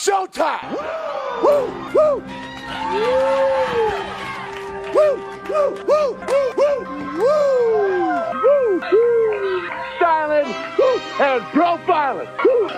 showtime! Woo! Woo! Woo! Woo! Woo! Woo! Woo! Woo! Styling and profiling. Woo!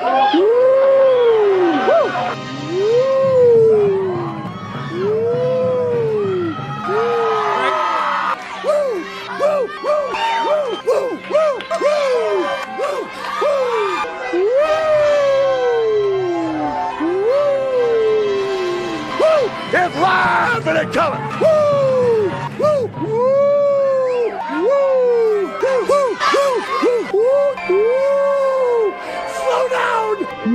It's live and in color. Woo! Woo! Woo! Woo! Woo! Woo! Woo! Woo! Slow down. Woo!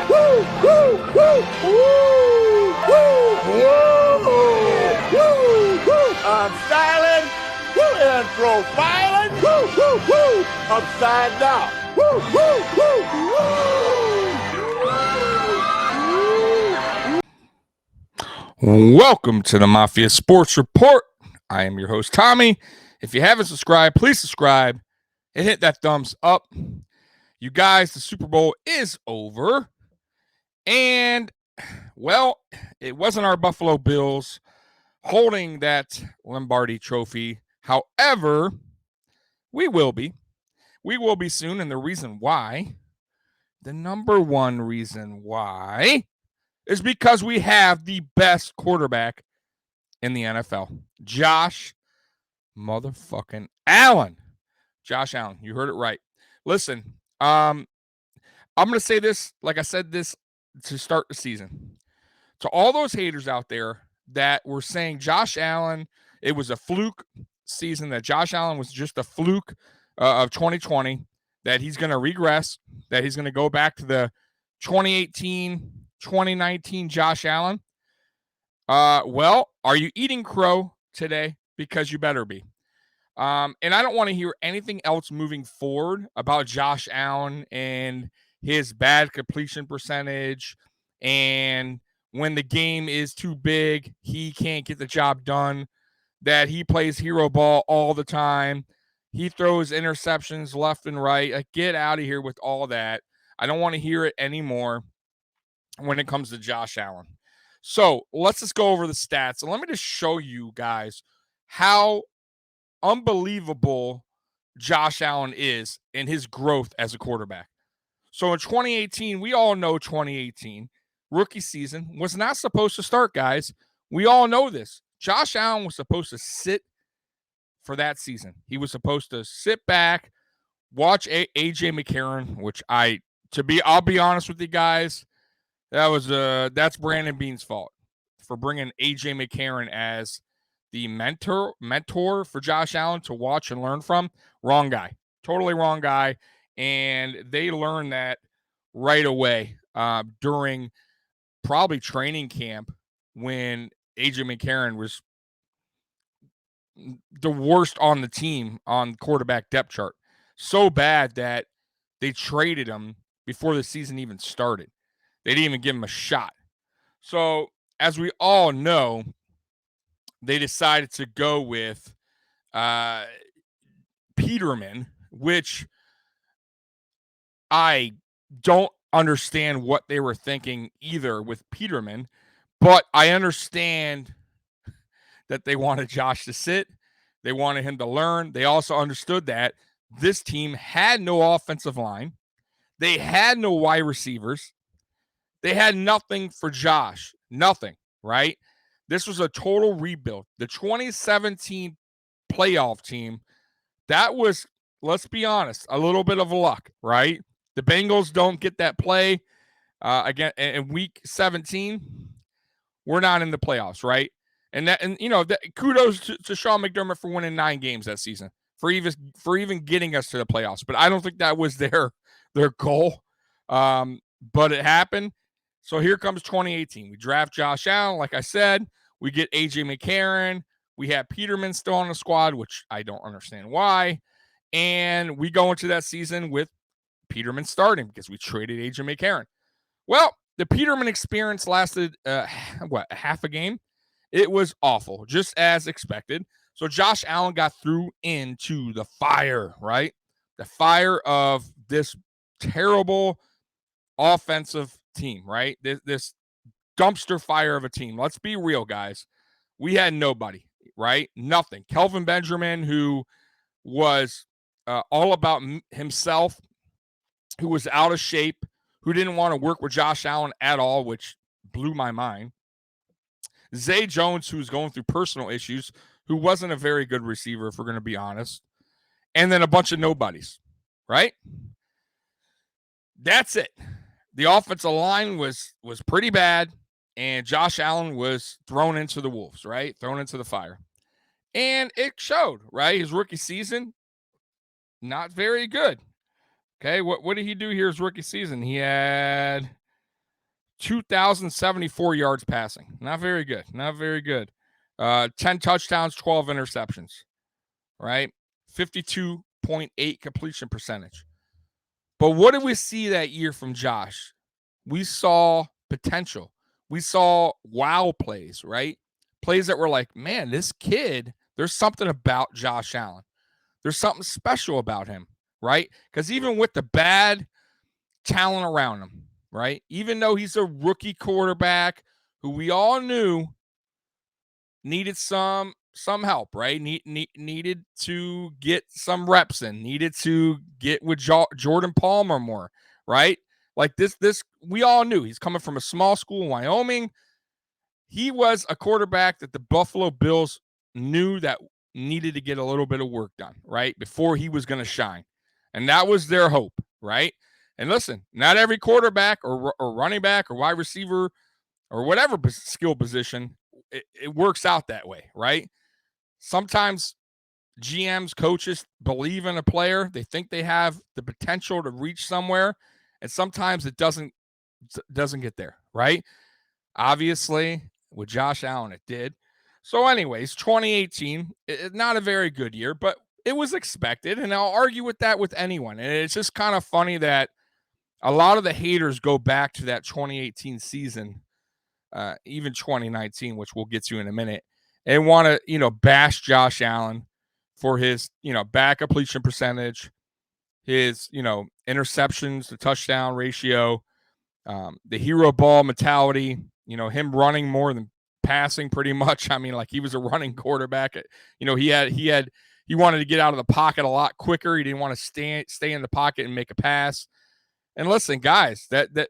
Woo! Woo! Woo! Woo! Woo! Woo! I'm styling and profiling. Woo! Woo! Woo! Upside down. Woo! Woo! Woo! Woo! Welcome to the Mafia Sports Report. I am your host, Tommy. If you haven't subscribed, please subscribe and hit that thumbs up. You guys, the Super Bowl is over. And, well, it wasn't our Buffalo Bills holding that Lombardi trophy. However, we will be. We will be soon. And the reason why, the number one reason why, is because we have the best quarterback in the NFL. Josh motherfucking Allen. Josh Allen. You heard it right. Listen, I'm going to say this, like I said this to start the season. To all those haters out there that were saying Josh Allen, it was a fluke season, that Josh Allen was just a fluke of 2020, that he's going to regress, that he's going to go back to the 2019 Josh Allen. Well, are you eating crow today? Because you better be. And I don't want to hear anything else moving forward about Josh Allen and his bad completion percentage. And when the game is too big, he can't get the job done. That he plays hero ball all the time. He throws interceptions left and right. Like, get out of here with all that. I don't want to hear it anymore when it comes to Josh Allen. So let's just go over the stats. And let me just show you guys how unbelievable Josh Allen is in his growth as a quarterback. So in 2018, we all know 2018, rookie season, was not supposed to start, guys. We all know this. Josh Allen was supposed to sit for that season. He was supposed to sit back, watch AJ McCarron, which I'll be honest with you guys, that's Brandon Beane's fault for bringing AJ McCarron as the mentor for Josh Allen to watch and learn from. Wrong guy. Totally wrong guy. And they learned that right away during probably training camp when AJ McCarron was the worst on the team on quarterback depth chart. So bad that they traded him before the season even started. They didn't even give him a shot. So, as we all know, they decided to go with Peterman, which I don't understand what they were thinking either with Peterman, but I understand that they wanted Josh to sit. They wanted him to learn. They also understood that this team had no offensive line. They had no wide receivers. They had nothing for Josh. Nothing, right? This was a total rebuild. The 2017 playoff team, that was, let's be honest, a little bit of luck, right? The Bengals don't get that play again in week 17. We're not in the playoffs, right? And kudos to Sean McDermott for winning 9 games that season, for even getting us to the playoffs. But I don't think that was their goal. But it happened. So here comes 2018. We draft Josh Allen, like I said. We get AJ McCarron. We have Peterman still on the squad, which I don't understand why. And we go into that season with Peterman starting because we traded AJ McCarron. Well, the Peterman experience lasted, half a game? It was awful, just as expected. So Josh Allen got through into the fire, right? The fire of this terrible offensive team, right? This dumpster fire of a team. Let's be real, guys. We had nobody, right? Nothing. Kelvin Benjamin, who was all about himself, who was out of shape, who didn't want to work with Josh Allen at all, which blew my mind. Zay Jones, who's going through personal issues, who wasn't a very good receiver, if we're going to be honest. And then a bunch of nobodies, right? That's it. The offensive line was pretty bad, and Josh Allen was thrown into the wolves, right? Thrown into the fire. And it showed, right? His rookie season, not very good. Okay, what did he do here his rookie season? He had 2,074 yards passing. Not very good. Not very good. 10 touchdowns, 12 interceptions, right? 52.8 completion percentage. But what did we see that year from Josh? We saw potential. We saw wow plays, right? Plays that were like, man, this kid, there's something about Josh Allen. There's something special about him, right? Because even with the bad talent around him, right? Even though he's a rookie quarterback who we all knew needed some help, right? Needed to get some reps in, needed to get with Jordan Palmer more, right? Like this we all knew he's coming from a small school in Wyoming. He was a quarterback that the Buffalo Bills knew that needed to get a little bit of work done, right? Before he was going to shine. And that was their hope, right? And listen, not every quarterback or running back or wide receiver or whatever skill position, it works out that way, right? Sometimes GMs, coaches believe in a player. They think they have the potential to reach somewhere, and sometimes it doesn't get there, right? Obviously, with Josh Allen, it did. So anyways, 2018, not a very good year, but it was expected, and I'll argue with that with anyone. And it's just kind of funny that a lot of the haters go back to that 2018 season, even 2019, which we'll get to in a minute, and want to, bash Josh Allen for his, back completion percentage, his, interceptions to touchdown ratio, the hero ball mentality, him running more than passing pretty much. I mean, like he was a running quarterback. He wanted to get out of the pocket a lot quicker. He didn't want to stay in the pocket and make a pass. And listen, guys, that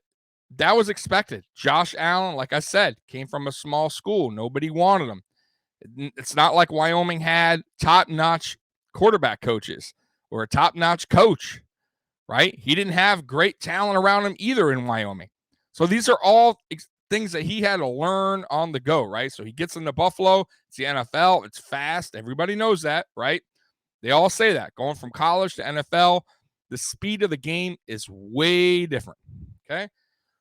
was expected. Josh Allen, like I said, came from a small school. Nobody wanted him. It's not like Wyoming had top-notch quarterback coaches or a top-notch coach, right? He didn't have great talent around him either in Wyoming. So these are all things that he had to learn on the go, right? So he gets into Buffalo. It's the NFL. It's fast. Everybody knows that, right? They all say that. Going from college to NFL, the speed of the game is way different, okay?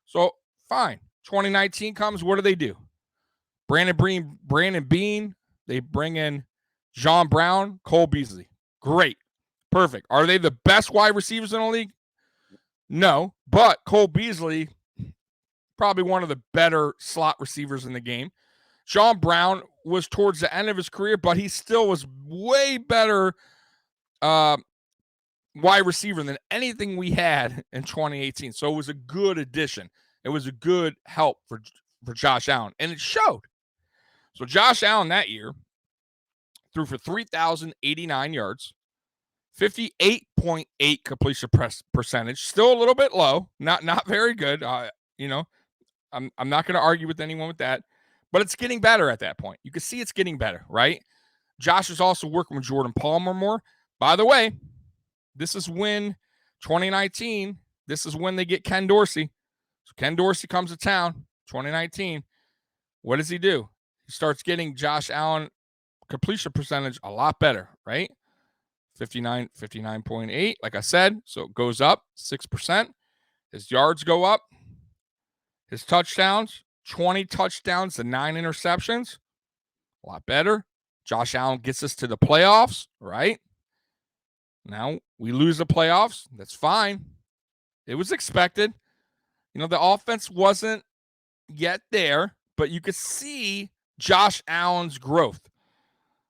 So, fine. 2019 comes. What do? Brandon Beane. They bring in John Brown, Cole Beasley. Great. Perfect. Are they the best wide receivers in the league? No. But Cole Beasley, probably one of the better slot receivers in the game. John Brown was towards the end of his career, but he still was way better wide receiver than anything we had in 2018. So it was a good addition. It was a good help for Josh Allen, and it showed. So Josh Allen that year threw for 3,089 yards, 58.8 completion percentage, still a little bit low, not very good. I'm not going to argue with anyone with that, but it's getting better at that point. You can see it's getting better, right? Josh is also working with Jordan Palmer more. By the way, this is when 2019, this is when they get Ken Dorsey. So Ken Dorsey comes to town, 2019. What does he do? He starts getting Josh Allen completion percentage a lot better, right? 59.8, like I said. So it goes up 6%. His yards go up. His touchdowns, 20 touchdowns to 9 interceptions. A lot better. Josh Allen gets us to the playoffs, right? Now we lose the playoffs. That's fine. It was expected. The offense wasn't yet there, but you could see Josh Allen's growth.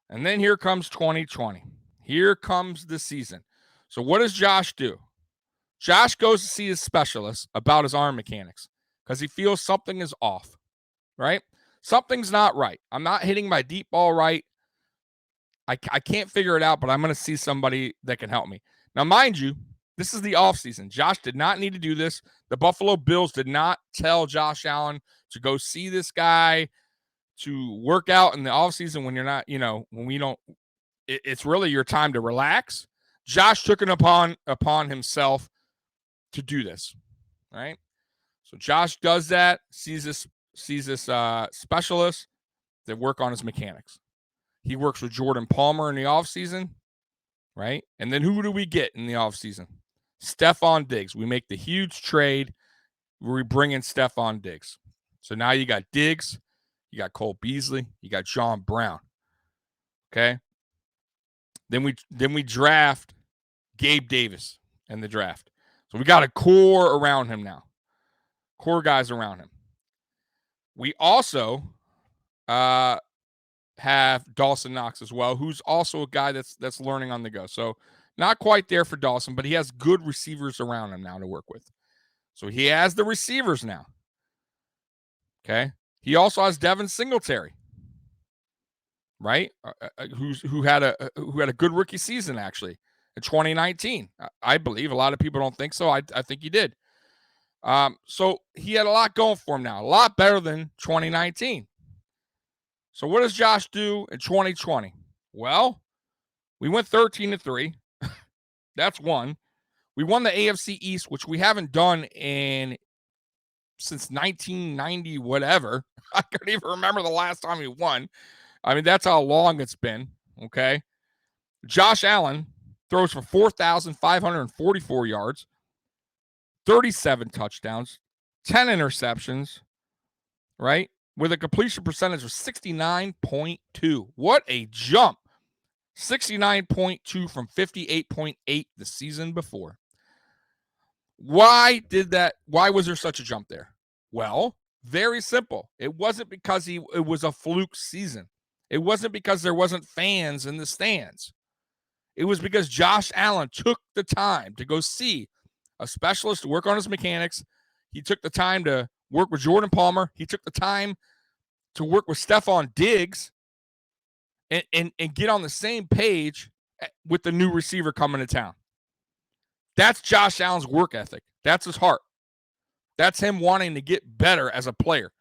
And then here comes 2020. Here comes the season. So what does Josh do? Josh goes to see his specialist about his arm mechanics because he feels something is off, right? Something's not right. I'm not hitting my deep ball right. I can't figure it out, but I'm going to see somebody that can help me. Now, mind you, this is the offseason. Josh did not need to do this. The Buffalo Bills did not tell Josh Allen to go see this guy, to work out in the offseason when you're not, when we don't, it's really your time to relax. Josh took it upon himself to do this, right? So Josh does that, sees this specialist that work on his mechanics. He works with Jordan Palmer in the offseason, right? And then who do we get in the offseason? Stefon Diggs. We make the huge trade where we bring in Stefon Diggs. So now you got Diggs, you got Cole Beasley, you got John Brown. Okay? Then we draft Gabe Davis in the draft. So we got a core around him now. Core guys around him. We also have Dawson Knox as well, who's also a guy that's learning on the go. So not quite there for Dawson, but he has good receivers around him now to work with. So he has the receivers now. Okay. He also has Devin Singletary, right? Who had a good rookie season actually in 2019. I believe a lot of people don't think so. I think he did. So he had a lot going for him now, a lot better than 2019. So what does Josh do in 2020? Well, we went 13-3. That's one. We won the AFC East, which we haven't done since 1990, whatever. I can't even remember the last time we won. I mean, that's how long it's been. Okay. Josh Allen throws for 4,544 yards, 37 touchdowns, 10 interceptions, right? With a completion percentage of 69.2. What a jump. 69.2 from 58.8 the season before. Why was there such a jump there? Well, very simple. It wasn't because it was a fluke season. It wasn't because there wasn't fans in the stands. It was because Josh Allen took the time to go see a specialist to work on his mechanics. He took the time to work with Jordan Palmer. He took the time to work with Stefon Diggs and get on the same page with the new receiver coming to town. That's Josh Allen's work ethic. That's his heart. That's him wanting to get better as a player.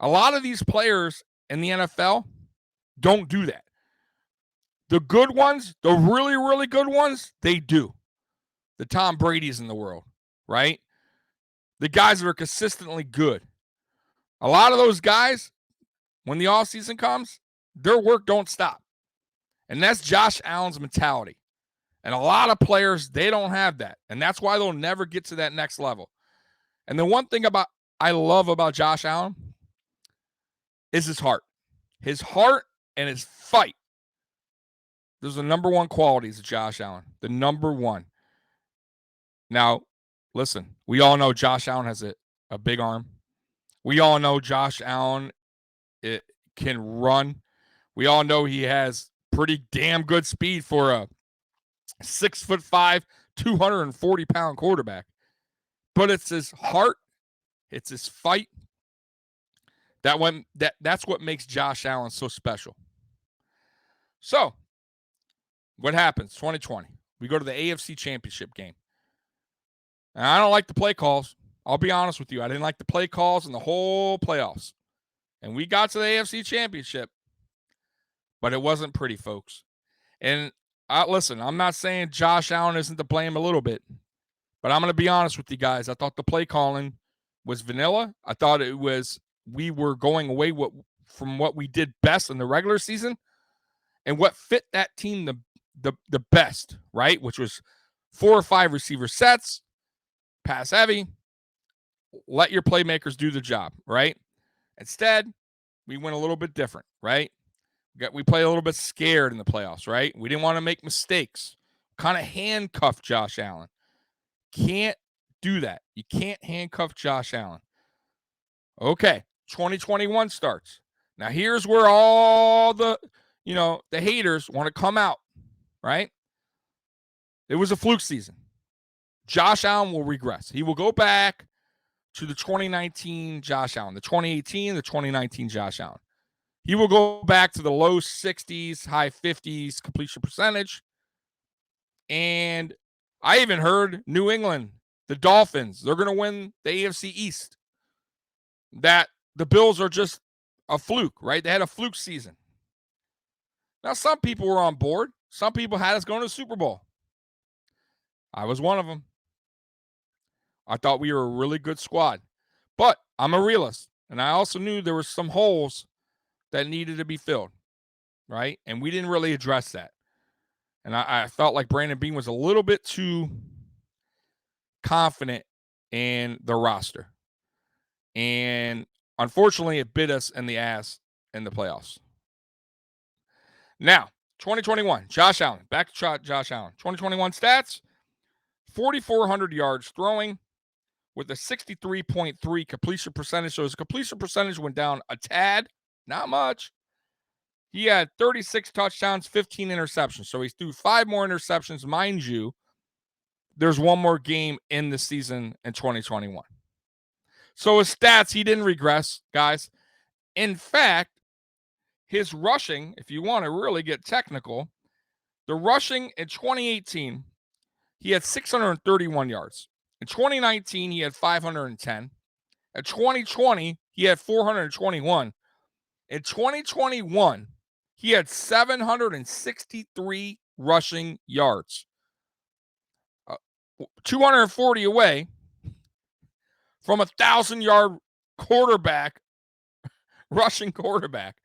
A lot of these players in the NFL don't do that. The good ones, the really, really good ones, they do. The Tom Brady's in the world, right? The guys that are consistently good. A lot of those guys, when the offseason comes, their work don't stop. And that's Josh Allen's mentality. And a lot of players, they don't have that. And that's why they'll never get to that next level. And the one thing I love about Josh Allen is his heart. His heart and his fight. Those are the number one qualities of Josh Allen. The number one. Now, listen, we all know Josh Allen has a big arm. We all know Josh Allen can run. We all know he has pretty damn good speed for a 6'5", 240-pound quarterback. But it's his heart, it's his fight. That's what makes Josh Allen so special. So, what happens? 2020. We go to the AFC Championship game. And I don't like the play calls. I'll be honest with you. I didn't like the play calls in the whole playoffs. And we got to the AFC Championship. But it wasn't pretty, folks. And listen, I'm not saying Josh Allen isn't to blame a little bit. But I'm going to be honest with you guys. I thought the play calling was vanilla. I thought we were going away from what we did best in the regular season and what fit that team the best, right? Which was 4 or 5 receiver sets, pass heavy, let your playmakers do the job, right? Instead, we went a little bit different, right? We played a little bit scared in the playoffs, right? We didn't want to make mistakes. Kind of handcuff Josh Allen. Can't do that. You can't handcuff Josh Allen. Okay, 2021 starts. Now here's where all the haters want to come out, right? It was a fluke season. Josh Allen will regress. He will go back to the 2019 Josh Allen, the 2018, the 2019 Josh Allen. He will go back to the low 60s, high 50s completion percentage. And I even heard New England, the Dolphins, they're going to win the AFC East. That the Bills are just a fluke, right? They had a fluke season. Now, some people were on board. Some people had us going to the Super Bowl. I was one of them. I thought we were a really good squad. But I'm a realist. And I also knew there were some holes that needed to be filled, right? And we didn't really address that. And I felt like Brandon Beane was a little bit too confident in the roster. And unfortunately, it bit us in the ass in the playoffs. Now, 2021, Josh Allen. Back to Josh Allen. 2021 stats, 4,400 yards throwing with a 63.3 completion percentage. So his completion percentage went down a tad, not much. He had 36 touchdowns, 15 interceptions. So he threw 5 more interceptions. Mind you, there's one more game in the season in 2021. So his stats, he didn't regress, guys. In fact, his rushing, if you want to really get technical, the rushing in 2018, he had 631 yards. In 2019, he had 510. In 2020, he had 421. In 2021, he had 763 rushing yards. 240 away from a 1,000-yard quarterback, rushing quarterback.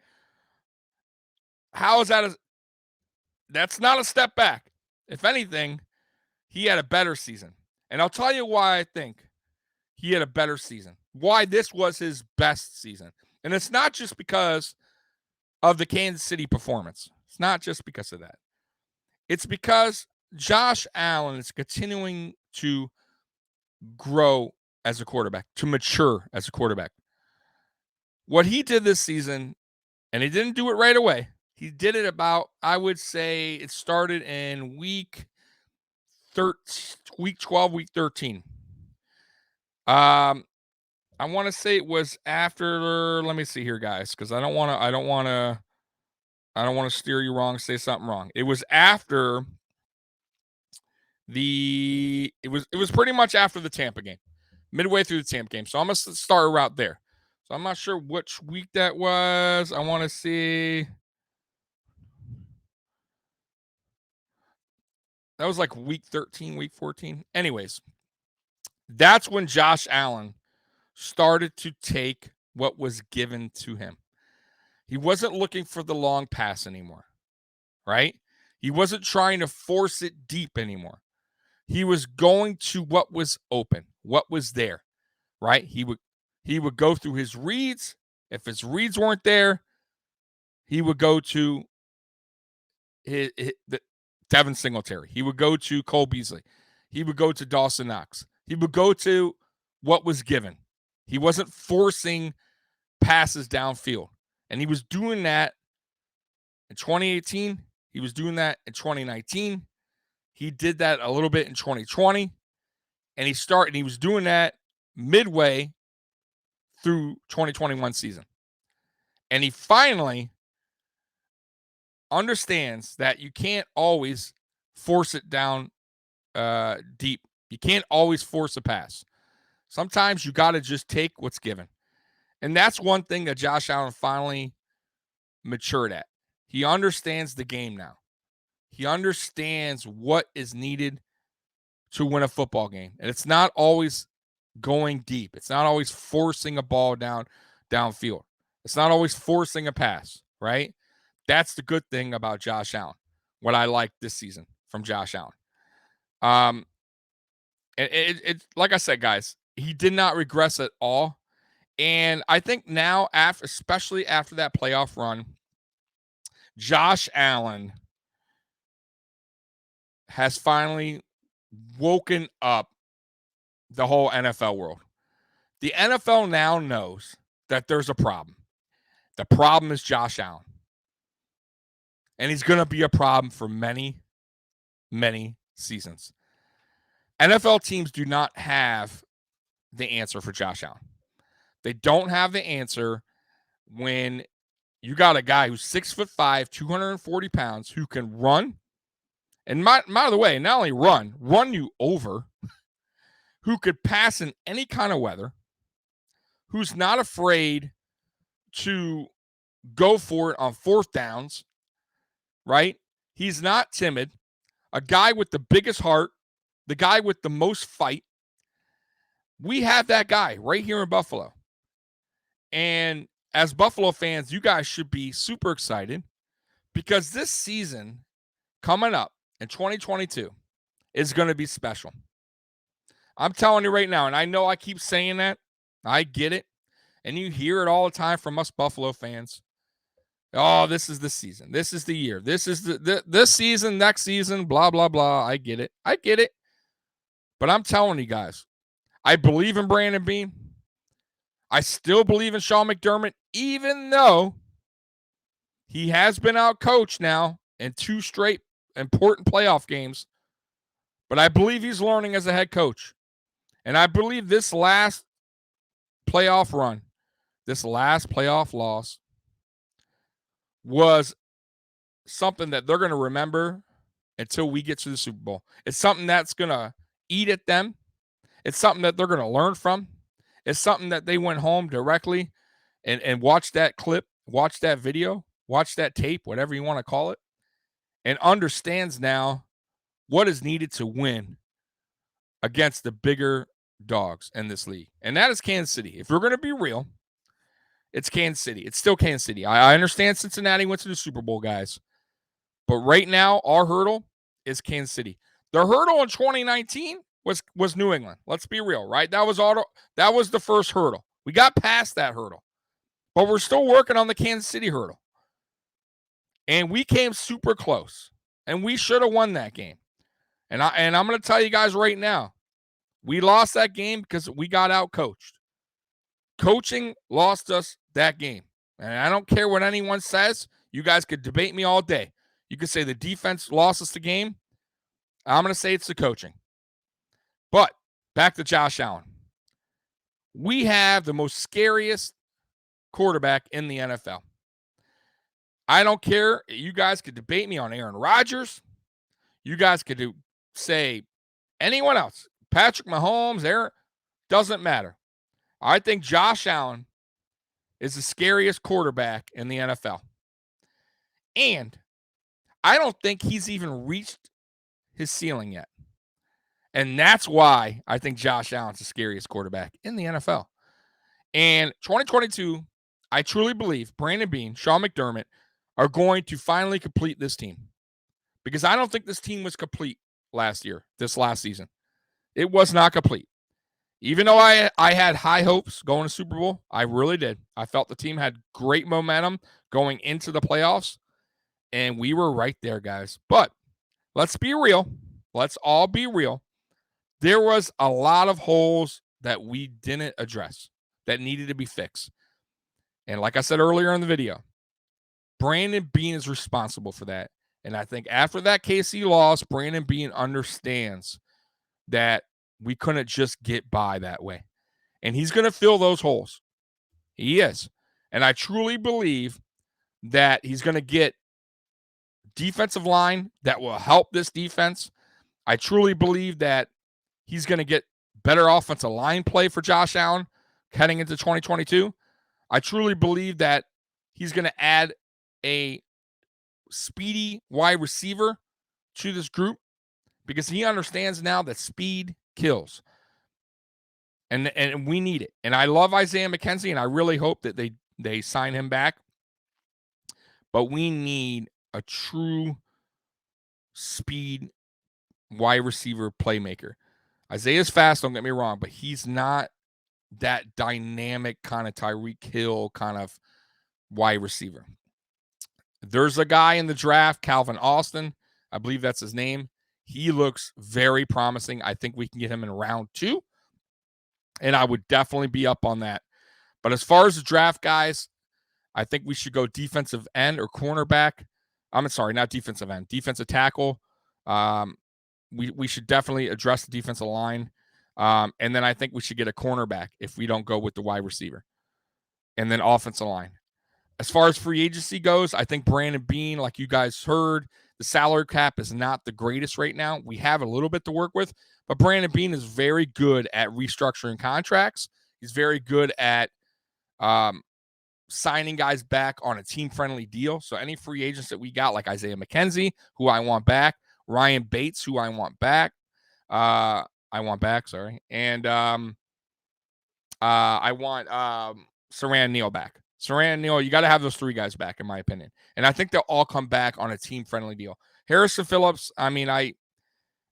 How is that? That's not a step back. If anything, he had a better season. And I'll tell you why I think he had a better season. Why this was his best season. And it's not just because of the Kansas City performance. It's not just because of that. It's because Josh Allen is continuing to grow as a quarterback, to mature as a quarterback. What he did this season, and he didn't do it right away. He did it about, I would say it started in week 12, week 13. I want to say it was after, let me see here, guys, because I don't want to steer you wrong, say something wrong. It was after it was pretty much after the Tampa game, midway through the Tampa game. So I'm going to start right there. So I'm not sure which week that was. I want to see. That was like week 13, week 14. Anyways, that's when Josh Allen started to take what was given to him. He wasn't looking for the long pass anymore, right? He wasn't trying to force it deep anymore. He was going to what was open, what was there, right? He would go through his reads. If his reads weren't there, he would go to Devin Singletary. He would go to Cole Beasley. He would go to Dawson Knox. He would go to what was given. He wasn't forcing passes downfield. And he was doing that in 2018. He was doing that in 2019. He did that a little bit in 2020. And he was doing that midway through 2021 season. And he finally understands that you can't always force it down deep. You can't always force a pass. Sometimes you got to just take what's given. And that's one thing that Josh Allen finally matured at. He understands the game now. He understands what is needed to win a football game. And it's not always going deep. It's not always forcing a ball downfield. It's not always forcing a pass, right? That's the good thing about Josh Allen. What I like this season from Josh Allen. It like I said, guys, he did not regress at all. And I think now, especially after that playoff run, Josh Allen has finally woken up the whole NFL world. The NFL now knows that there's a problem. The problem is Josh Allen. And he's going to be a problem for many, many seasons. NFL teams do not have the answer for Josh Allen. They don't have the answer when you got a guy who's 6'5", 240 pounds, who can run. And by the way, not only run you over, who could pass in any kind of weather, who's not afraid to go for it on fourth downs, right? He's not timid. A guy with the biggest heart, the guy with the most fight. We have that guy right here in Buffalo. And as Buffalo fans, you guys should be super excited because this season coming up in 2022 is going to be special. I'm telling you right now, and I know I keep saying that. I get it. And you hear it all the time from us Buffalo fans. Oh, this is the season. This is the year. This is this season, next season, blah, blah, blah. I get it. I get it. But I'm telling you guys, I believe in Brandon Beane. I still believe in Sean McDermott, even though he has been out-coached now in 2 straight important playoff games. But I believe he's learning as a head coach. And I believe this last playoff run, this last playoff loss, was something that they're going to remember until we get to the Super Bowl. It's something that's going to eat at them. It's something that they're going to learn from. It's something that they went home directly and watched that clip, watched that video, watched that tape, whatever you want to call it, and understands now what is needed to win against the bigger dogs in this league. And that is Kansas City. If we're going to be real, it's Kansas City. It's still Kansas City. I understand Cincinnati went to the Super Bowl, guys. But right now, our hurdle is Kansas City. The hurdle in 2019 was New England. Let's be real, right? That was the first hurdle. We got past that hurdle. But we're still working on the Kansas City hurdle. And we came super close. And we should have won that game. And I'm going to tell you guys right now, we lost that game because we got out-coached. Coaching lost us that game. And I don't care what anyone says. You guys could debate me all day. You could say the defense lost us the game. I'm going to say it's the coaching. But back to Josh Allen. We have the most scariest quarterback in the NFL. I don't care. You guys could debate me on Aaron Rodgers. You guys could say anyone else. Patrick Mahomes, Aaron, doesn't matter. I think Josh Allen is the scariest quarterback in the NFL. And I don't think he's even reached his ceiling yet. And that's why I think Josh Allen's the scariest quarterback in the NFL. And 2022, I truly believe Brandon Beane, Sean McDermott are going to finally complete this team. Because I don't think this team was complete this last season. It was not complete. Even though I had high hopes going to Super Bowl, I really did. I felt the team had great momentum going into the playoffs, and we were right there, guys. But let's be real. Let's all be real. There was a lot of holes that we didn't address that needed to be fixed. And like I said earlier in the video, Brandon Beane is responsible for that. And I think after that KC loss, Brandon Beane understands that we couldn't just get by that way. And he's going to fill those holes. He is. And I truly believe that he's going to get defensive line that will help this defense. I truly believe that he's going to get better offensive line play for Josh Allen heading into 2022. I truly believe that he's going to add a speedy wide receiver to this group because he understands now that speed kills. And we need it. And I love Isaiah McKenzie, and I really hope that they sign him back. But we need a true speed wide receiver playmaker. Isaiah's fast, don't get me wrong, but he's not that dynamic kind of Tyreek Hill kind of wide receiver. There's a guy in the draft, Calvin Austin. I believe that's his name. He looks very promising. I think we can get him in round 2. And I would definitely be up on that. But as far as the draft guys, I think we should go defensive end or cornerback. I'm sorry, not defensive end, defensive tackle. we should definitely address the defensive line. And then I think we should get a cornerback if we don't go with the wide receiver. And then offensive line. As far as free agency goes, I think Brandon Beane, like you guys heard, the salary cap is not the greatest right now. We have a little bit to work with, but Brandon Beane is very good at restructuring contracts. He's very good at signing guys back on a team-friendly deal. So any free agents that we got, like Isaiah McKenzie, who I want back, Ryan Bates, who I want back, and I want Siran Neal back. Siran Neal, you got to have those 3 guys back, in my opinion. And I think they'll all come back on a team-friendly deal. Harrison Phillips, I mean,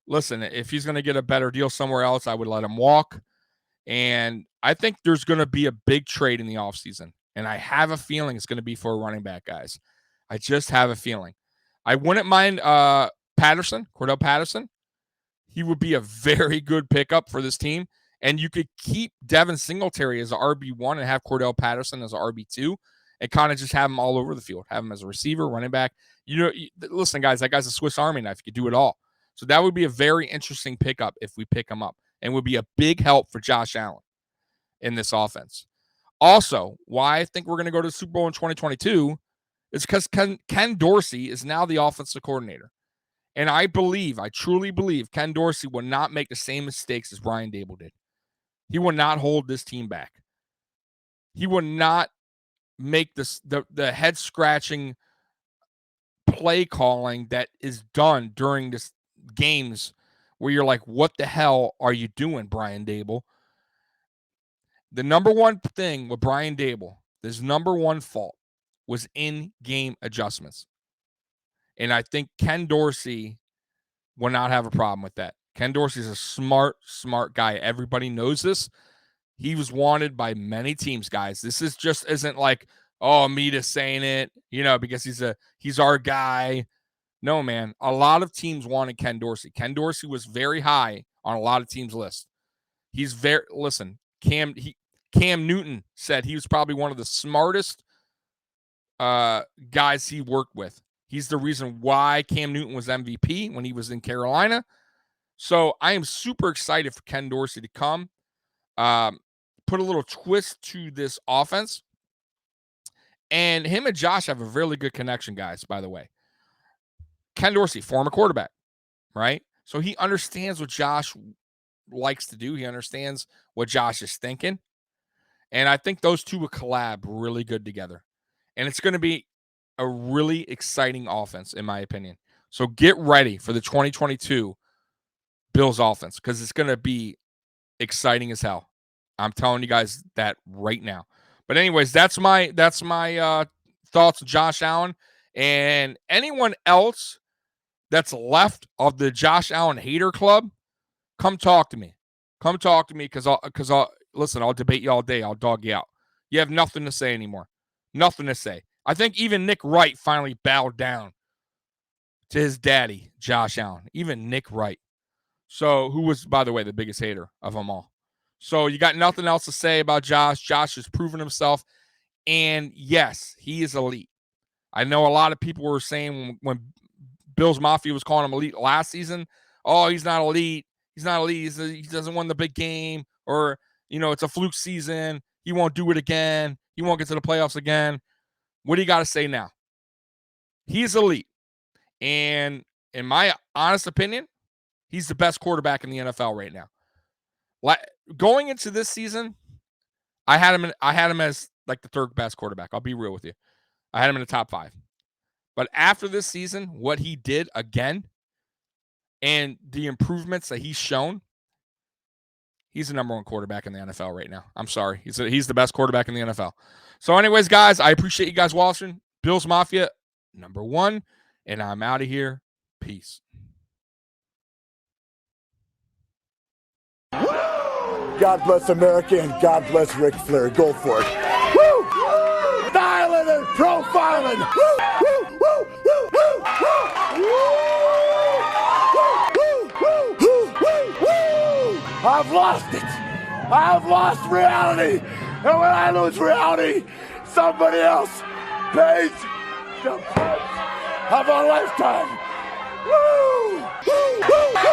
listen, if he's going to get a better deal somewhere else, I would let him walk. And I think there's going to be a big trade in the offseason. And I have a feeling it's going to be for a running back, guys. I just have a feeling. I wouldn't mind Cordell Patterson. He would be a very good pickup for this team. And you could keep Devin Singletary as an RB1 and have Cordell Patterson as an RB2 and kind of just have him all over the field. Have him as a receiver, running back. Listen, guys, that guy's a Swiss Army knife. You could do it all. So that would be a very interesting pickup if we pick him up and would be a big help for Josh Allen in this offense. Also, why I think we're going to go to the Super Bowl in 2022 is because Ken Dorsey is now the offensive coordinator. And I truly believe Ken Dorsey will not make the same mistakes as Brian Daboll did. He will not hold this team back. He will not make the head-scratching play calling that is done during this games where you're like, what the hell are you doing, Brian Daboll? The number one thing with Brian Daboll, his number one fault, was in-game adjustments. And I think Ken Dorsey will not have a problem with that. Ken Dorsey is a smart guy. Everybody knows this. He was wanted by many teams, guys. This isn't like, oh, me just saying it, because he's our guy. No, man. A lot of teams wanted Ken Dorsey. Ken Dorsey was very high on a lot of teams' lists. Cam Newton said he was probably one of the smartest guys he worked with. He's the reason why Cam Newton was MVP when he was in Carolina. So I am super excited for Ken Dorsey to come, put a little twist to this offense. And him and Josh have a really good connection, guys, by the way. Ken Dorsey, former quarterback, right? So he understands what Josh likes to do. He understands what Josh is thinking. And I think those two will collab really good together. And it's going to be a really exciting offense, in my opinion. So get ready for the 2022 Bills offense because it's going to be exciting as hell. I'm telling you guys that right now. But anyways, that's my thoughts on Josh Allen. And anyone else that's left of the Josh Allen hater club, come talk to me. Come talk to me because I'll debate you all day. I'll dog you out. You have nothing to say anymore. Nothing to say. I think even Nick Wright finally bowed down to his daddy, Josh Allen. Even Nick Wright. So, who was, by the way, the biggest hater of them all. So, you got nothing else to say about Josh. Josh has proven himself. And, yes, he is elite. I know a lot of people were saying when Bills Mafia was calling him elite last season, oh, he's not elite. He's not elite. He doesn't win the big game. Or, it's a fluke season. He won't do it again. He won't get to the playoffs again. What do you got to say now? He's elite. And in my honest opinion, he's the best quarterback in the NFL right now. Going into this season, I had him as like the third best quarterback. I'll be real with you. I had him in the top 5. But after this season, what he did again and the improvements that he's shown, he's the number 1 quarterback in the NFL right now. I'm sorry. He's the best quarterback in the NFL. So anyways, guys, I appreciate you guys watching. Bills Mafia, number 1. And I'm out of here. Peace. God bless America and God bless Ric Flair. Go for it. Woo! Styling and profiling. Woo! Woo! Woo! Woo! Woo! Woo! Woo! Woo! Woo! Woo! I've lost it. I've lost reality. And when I lose reality, somebody else pays the price of a lifetime. Woo! Woo! Woo!